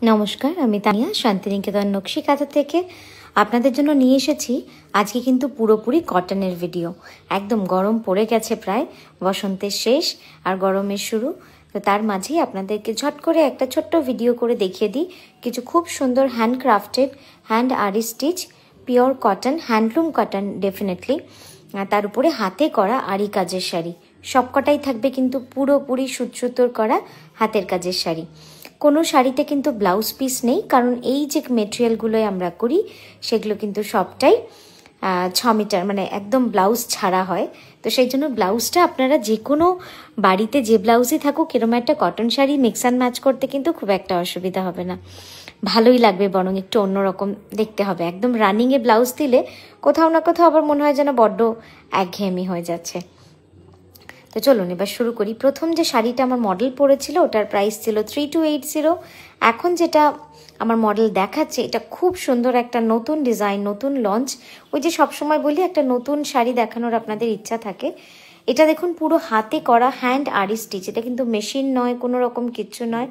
নমস্কার, আমি তানিয়া শান্তিনিকেতন নকশি কাঁথা থেকে আপনাদের জন্য নিয়ে এসেছি আজকে কিন্তু পুরোপুরি কটনের ভিডিও। একদম গরম পড়ে গেছে, প্রায় বসন্তের শেষ আর গরমের শুরু। তো তার মাঝেই আপনাদেরকে ঝট করে একটা ছোট্ট ভিডিও করে দেখিয়ে দিই কিছু খুব সুন্দর হ্যান্ডক্রাফটেড, হ্যান্ড আরি stitch, pure cotton, handloom cotton definitely, তার উপরে হাতে করা আরি কাজের শাড়ি। সবকটাই থাকবে কিন্তু পুরোপুরি সুতোর করা হাতের কাজের শাড়ি। কোনো শাড়িতে কিন্তু ব্লাউজ পিস নেই, কারণ এই যে মেটেরিয়ালগুলোই আমরা করি সেগুলো কিন্তু সবটাই 6 মিটার, মানে একদম ব্লাউজ ছাড়া হয়। তো সেই জন্য ব্লাউজটা আপনারা যে কোনো বাড়িতে যে ব্লাউজই থাকুক, এরকম একটা cotton sari mix and match করতে কিন্তু খুব একটা অসুবিধা হবে না, ভালোই লাগবে, বরং একটু অন্যরকম দেখতে হবে। একদম রানিংয়ে ব্লাউজ দিলে কোথাও না কোথাও আবার মনে হয় যেন বড্ড একঘেয়েমি হয়ে যাচ্ছে। তো চলুন এবার শুরু করি। প্রথম যে শাড়িটা আমার মডেল পরেছিল ওটার প্রাইস ছিল 3280। এখন যেটা আমার মডেল দেখাচ্ছে এটা খুব সুন্দর একটা নতুন ডিজাইন, নতুন লঞ্চ। ওই যে সবসময় বলি একটা নতুন শাড়ি দেখানোর আপনাদের ইচ্ছা থাকে। এটা দেখুন পুরো হাতে করা হ্যান্ড আরি স্টিচ, এটা কিন্তু মেশিন নয়, কোনো রকম কিচ্ছু নয়,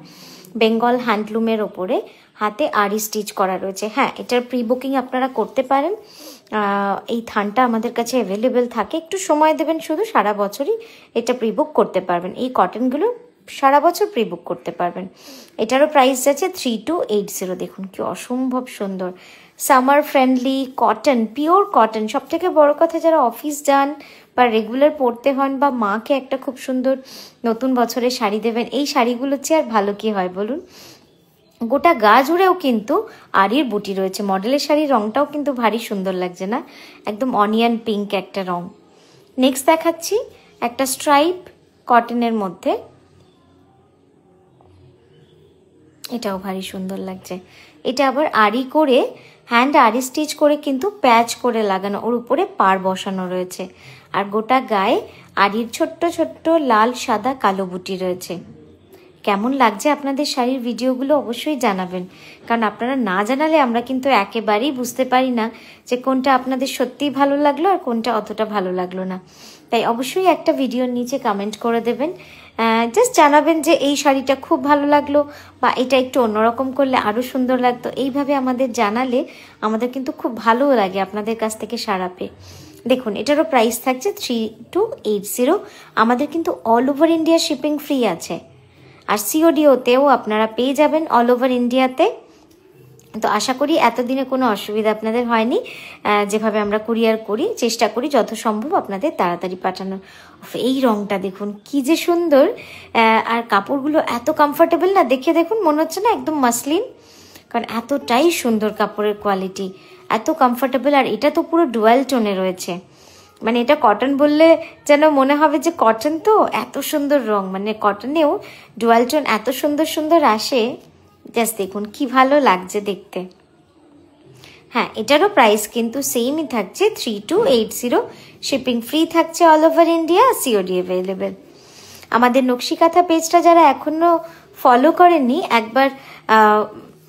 বেঙ্গল হ্যান্ডলুমের ওপরে হাতে আরি স্টিচ করা রয়েছে। হ্যাঁ, এটার প্রি বুকিং আপনারা করতে পারেন, এই থানটা আমাদের কাছে অ্যাভেলেবেল থাকে। একটু সময় দেবেন, শুধু সারা বছরই এটা প্রি বুক করতে পারবেন। এই কটনগুলো সারা বছর প্রি বুক করতে পারবেন। এটারও প্রাইস আছে 3280। দেখুন কি অসম্ভব সুন্দর, summer friendly cotton, pure cotton. সব থেকে বড় কথা, যারা অফিস যান বা রেগুলার পরতে হন, বা মাকে একটা খুব সুন্দর নতুন বছরের শাড়ি দেবেন, এই শাড়িগুলোর চেয়ে আর ভালো কি হয় বলুন। গোটা গা জুড়েও কিন্তু আরির বুটি রয়েছে। মডেলের শাড়ির রংটাও কিন্তু ভারী সুন্দর লাগছে না, একদম অনিয়ন পিঙ্ক একটা রং। নেক্সট দেখাচ্ছি একটা স্ট্রাইপ কটনের মধ্যে, এটাও ভারী সুন্দর লাগছে। এটা আবার আরি করে, হ্যান্ড আরি স্টিচ করে কিন্তু প্যাচ করে লাগানো, ওর উপরে পার বসানো রয়েছে। আর গোটা গায়ে আরির ছোট্ট ছোট্ট লাল সাদা কালো বুটি রয়েছে। কেমন লাগছে আপনাদের শাড়ির ভিডিওগুলো অবশ্যই জানাবেন, কারণ আপনারা না জানালে আমরা কিন্তু একেবারেই বুঝতে পারি না যে কোনটা আপনাদের সত্যিই ভালো লাগলো আর কোনটা অতটা ভালো লাগলো না। তাই অবশ্যই একটা ভিডিওর নিচে কমেন্ট করে দেবেন, জাস্ট জানাবেন যে এই শাড়িটা খুব ভালো লাগলো বা এটা একটু অন্যরকম করলে আরও সুন্দর লাগতো। এইভাবে আমাদের জানালে আমাদের কিন্তু খুব ভালো লাগে আপনাদের কাছ থেকে সাড়া পেয়ে। দেখুন এটারও প্রাইস থাকছে 3280। আমাদের কিন্তু all over India shipping free আছে, আর সিওডিওতেও আপনারা পেয়ে যাবেন অল ওভার ইন্ডিয়াতে। তো আশা করি এতদিনে কোনো অসুবিধা আপনাদের হয়নি। যেভাবে আমরা কুরিয়ার করি, চেষ্টা করি যত সম্ভব আপনাদের তাড়াতাড়ি পাঠানোর। এই রংটা দেখুন কি যে সুন্দর, আর কাপড়গুলো এত কমফোর্টেবল না, দেখে দেখুন মনে হচ্ছে না একদম মাসলিন, কারণ এতটাই সুন্দর কাপড়ের কোয়ালিটি, এত কমফোর্টেবল। আর এটা তো পুরো ডুয়াল টোনে রয়েছে, মানে এটা কটন বললে যেন মনে হবে যে কটন, তো এত সুন্দর রং, মানে কটনেও ডুয়াল টোন এত সুন্দর সুন্দর আসে, জাস্ট দেখুন কি ভালো লাগছে দেখতে। হ্যাঁ, এটারও প্রাইস কিন্তু সেমই থাকছে 3280। শিপিং ফ্রি থাকছে all over India, COD available. আমাদের নকশি কাঁথা পেজটা যারা এখনো ফলো করেননি, একবার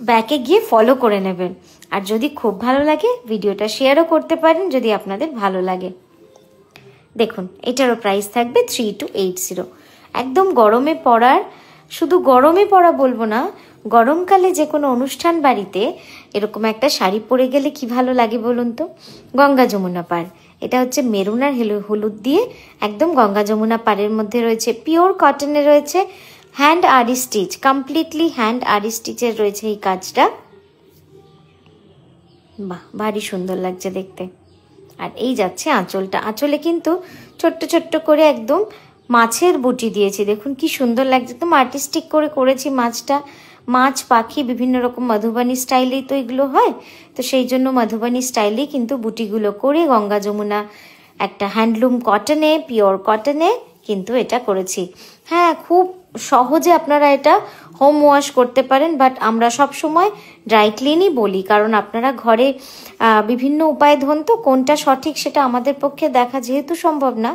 ব্যাকে গিয়ে ফলো করে নেবেন। আর যদি খুব ভালো লাগে ভিডিওটা শেয়ারও করতে পারেন যদি আপনাদের ভালো লাগে। দেখুন এটারও প্রাইস থাকবে 3280। একদম গরমে পরার, শুধু গরমে পরা বলবো না, গরমকালে যে কোনো অনুষ্ঠান বাড়িতে এরকম একটা শাড়ি পরে গেলে কি ভালো লাগে বলুন তো। গঙ্গা যমুনা পাড়, এটা হচ্ছে মেরুন আর হলুদ দিয়ে একদম গঙ্গা যমুনা পাড়ের মধ্যে রয়েছে, পিওর কটনে রয়েছে, হ্যান্ড আরি স্টিচ, কমপ্লিটলি হ্যান্ড আরি স্টিচের রয়েছে এই কাজটা। বাহ, ভারী সুন্দর লাগছে দেখতে। আর এই যাচ্ছে আঁচলটা, আঁচলে কিন্তু ছোট্ট ছোট্ট করে একদম মাছের বুটি দিয়েছি, দেখুন কি সুন্দর লাগছে, একদম আর্টিস্টিক করে করেছি মাছটা। মাছ, পাখি, বিভিন্ন রকম মধুবানী স্টাইলেই তো এগুলো হয়, তো সেই জন্য মধুবানী স্টাইলেই কিন্তু বুটিগুলো করে গঙ্গা যমুনা একটা হ্যান্ডলুম কটনে, পিওর কটনে কিন্তু এটা করেছি। হ্যাঁ, খুব সহজে আপনারা এটা হোম ওয়াশ করতে পারেন, বাট আমরা সব সময় ড্রাই ক্লিনই বলি, কারণ আপনারা ঘরে বিভিন্ন উপায় ধরুন, তো কোনটা সঠিক সেটা আমাদের পক্ষে দেখা যেহেতু সম্ভব না,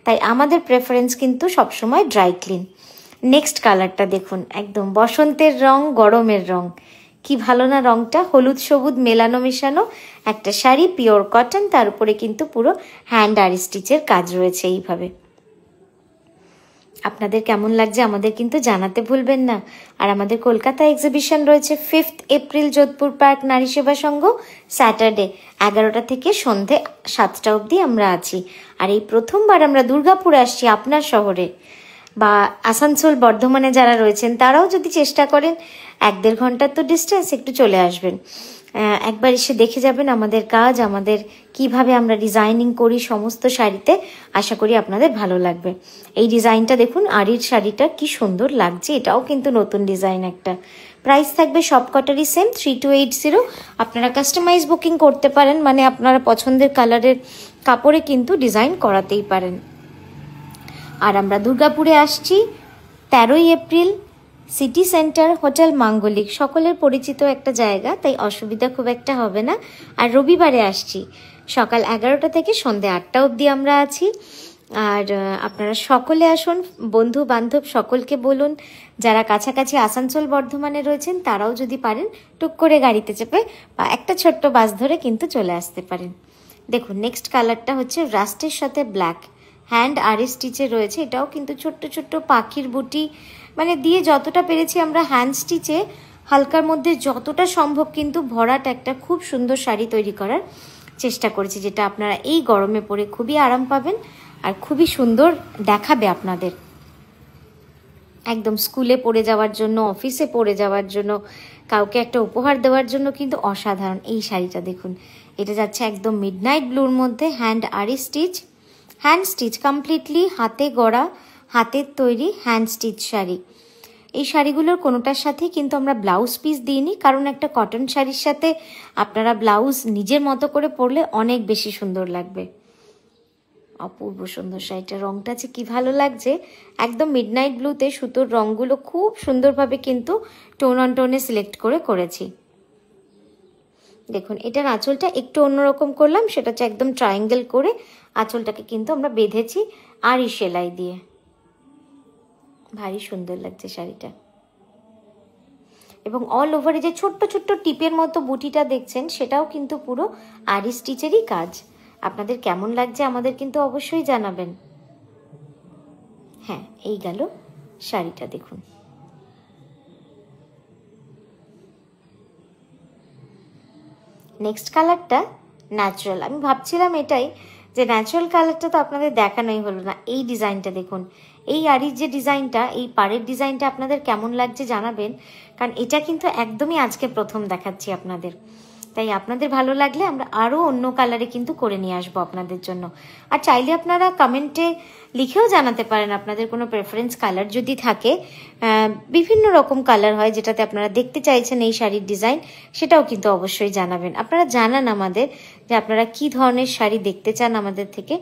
তাই আমাদের প্রেফারেন্স কিন্তু সবসময় ড্রাই ক্লিন। নেক্সট কালারটা দেখুন, একদম বসন্তের রং, গরমের রং, কি ভালো না রংটা, হলুদ সবুজ মেলানো মেশানো একটা শাড়ি, পিওর কটন, তার উপরে কিন্তু পুরো হ্যান্ড আরি স্টিচের কাজ রয়েছে এইভাবে। আপনাদের কেমন লাগছে আমাদের কিন্তু জানাতে ভুলবেন না। আর আমাদের কলকাতা এক্সিবিশন রয়েছে 5 এপ্রিল যোধপুর পার্ক নারী সেবা সংঘ, স্যাটারডে 11টা থেকে সন্ধে 7টা অবধি আমরা আছি। আর এই প্রথমবার আমরা দুর্গাপুরে আসছি আপনার শহরে, বা আসানসোল বর্ধমানে যারা রয়েছেন তারাও যদি চেষ্টা করেন 1-1.5 ঘন্টার তো ডিস্টেন্স, একটু চলে আসবেন, একবার এসে দেখে যাবেন আমাদের কাজ, আমাদের কিভাবে আমরা ডিজাইনিং করি সমস্ত শাড়িতে। আশা করি আপনাদের ভালো লাগবে। এই ডিজাইনটা দেখুন, আরির শাড়িটা কি সুন্দর লাগছে, এটাও কিন্তু নতুন ডিজাইন একটা। প্রাইস থাকবে সব কটারই সেম 3280। আপনারা কাস্টমাইজ বুকিং করতে পারেন, মানে আপনারা পছন্দের কালারের কাপড়ে কিন্তু ডিজাইন করাতেই পারেন। আর আমরা দুর্গাপুরে আসছি 13ই এপ্রিল, সিটি সেন্টার হোটেল মাঙ্গলিক, সকলের পরিচিত একটা জায়গা, তাই অসুবিধা খুব একটা হবে না। আর রবিবারে আসছি সকাল 11টা থেকে সন্ধ্যে 8টা অবধি আমরা আছি। আর আপনারা সকলে আসুন, বন্ধু বান্ধব সকলকে বলুন। যারা কাছাকাছি আসানসোল বর্ধমানে রয়েছেন তারাও যদি পারেন টুক করে গাড়িতে চেপে বা একটা ছোট্ট বাস ধরে কিন্তু চলে আসতে পারেন। দেখুন নেক্সট কালারটা হচ্ছে রাস্টের সাথে ব্ল্যাক, হ্যান্ড আরি স্টিচে রয়েছে। এটাও কিন্তু ছোট্ট ছোট্ট পাখির বুটি মানে দিয়ে যতটা পেরেছি আমরা হ্যান্ড স্টিচে হালকার মধ্যে যতটা সম্ভব কিন্তু ভরাট একটা খুব সুন্দর শাড়ি তৈরি করার চেষ্টা করেছি, যেটা আপনারা এই গরমে পরে খুবই আরাম পাবেন আর খুবই সুন্দর দেখাবে আপনাদের। একদম স্কুলে পরে যাওয়ার জন্য, অফিসে পরে যাওয়ার জন্য, কাউকে একটা উপহার দেওয়ার জন্য কিন্তু অসাধারণ। এই শাড়িটা দেখুন, এটা যাচ্ছে একদম মিডনাইট ব্লুর মধ্যে, হ্যান্ড আরি স্টিচ, হ্যান্ড স্টিচ কমপ্লিটলি হাতে গড়া, হাতের তৈরি হ্যান্ড স্টিচ শাড়ি। এই শাড়িগুলোর কোনোটার সাথে কিন্তু আমরা ব্লাউজ পিস দিইনি, কারণ একটা কটন শাড়ির সাথে আপনারা ব্লাউজ নিজের মতো করে পরলে অনেক বেশি সুন্দর লাগবে। অপূর্ব সুন্দর শাড়িটা, রংটা যে কি ভালো লাগছে, একদম মিডনাইট ব্লুতে সুতোর রঙগুলো খুব সুন্দরভাবে কিন্তু টোন অন টোনে সিলেক্ট করে করেছি। দেখুন এটার আঁচলটা একটু অন্যরকম করলাম, সেটা হচ্ছে একদম ট্রায়াঙ্গেল করে আঁচলটাকে কিন্তু আমরা বেঁধেছি আরি সেলাই দিয়ে। ভারী সুন্দর লাগছে শাড়িটা। এবং অল ওভারে যে ছোট্ট ছোট্ট টিপের মতো বুটিটা দেখছেন সেটাও কিন্তু পুরো আরি স্টিচেরই কাজ। আপনাদের কেমন লাগছে আমাদের কিন্তু অবশ্যই জানাবেন। হ্যাঁ, এই গেল শাড়িটা দেখুন। নেক্সট কালারটা ন্যাচারাল। আমি ভাবছিলাম এটাই যে ন্যাচারাল কালারটা তো আপনাদের দেখানোই হলো না। এই ডিজাইনটা দেখুন, এই আরির যে ডিজাইনটা, এই পাড়ের ডিজাইনটা আপনাদের কেমন লাগছে জানাবেন, কারণ এটা কিন্তু একদমই আজকে প্রথম দেখাচ্ছি আপনাদের। তাই আপনাদের ভালো লাগলে আমরা আরও অন্য কালারে কিন্তু করে নিয়ে আসবো আপনাদের জন্য। আর চাইলে আপনারা কমেন্টে লিখেও জানাতে পারেন আপনাদের কোনো প্রেফারেন্স কালার যদি থাকে। বিভিন্ন রকম কালার হয় যেটাতে আপনারা দেখতে চাইছেন এই শাড়ির ডিজাইন, সেটাও কিন্তু অবশ্যই জানাবেন। আপনারা জানান আমাদের যে আপনারা কি ধরনের শাড়ি দেখতে চান আমাদের থেকে,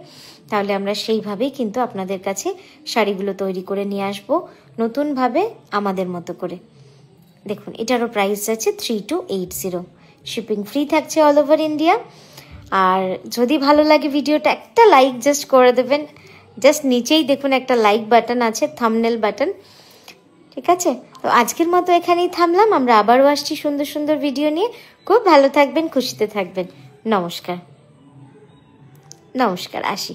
তাহলে আমরা সেইভাবেই কিন্তু আপনাদের কাছে শাড়িগুলো তৈরি করে নিয়ে আসবো নতুনভাবে আমাদের মতো করে। দেখুন এটারও প্রাইস আছে 3280, শিপিং ফ্রি থাকছে অল ওভার ইন্ডিয়া। আর যদি ভালো লাগে ভিডিওটা একটা লাইক জাস্ট করে দেবেন, জাস্ট নিচেই দেখুন একটা লাইক বাটন আছে, থাম্বনেল বাটন, ঠিক আছে? তো আজকের মতো এখানেই থামলাম, আমরা আবারও আসছি সুন্দর সুন্দর ভিডিও নিয়ে। খুব ভালো থাকবেন, খুশিতে থাকবেন। নমস্কার, নমস্কার, আসি।